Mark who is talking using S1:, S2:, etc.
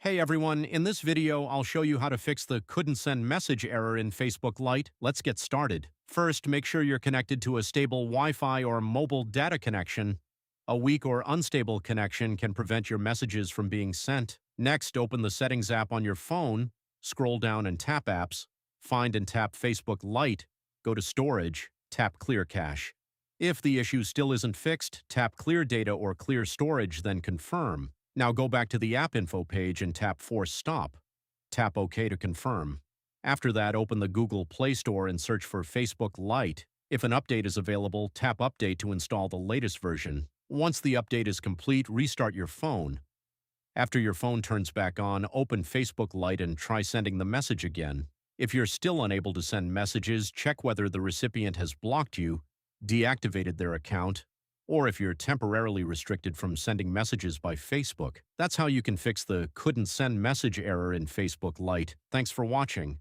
S1: Hey everyone, in this video I'll show you how to fix the couldn't send message error in Facebook Lite. Let's get started. First, make sure you're connected to a stable Wi-Fi or mobile data connection. A weak or unstable connection can prevent your messages from being sent. Next, open the Settings app on your phone, scroll down and tap Apps, find and tap Facebook Lite, go to Storage, tap Clear Cache. If the issue still isn't fixed, tap Clear Data or Clear Storage, then Confirm. Now go back to the app info page and tap Force Stop. Tap OK to confirm. After that, open the Google Play Store and search for Facebook Lite. If an update is available, tap Update to install the latest version. Once the update is complete, restart your phone. After your phone turns back on, open Facebook Lite and try sending the message again. If you're still unable to send messages, check whether the recipient has blocked you, deactivated their account, or if you're temporarily restricted from sending messages by Facebook. That's how you can fix the couldn't send message error in Facebook Lite. Thanks for watching.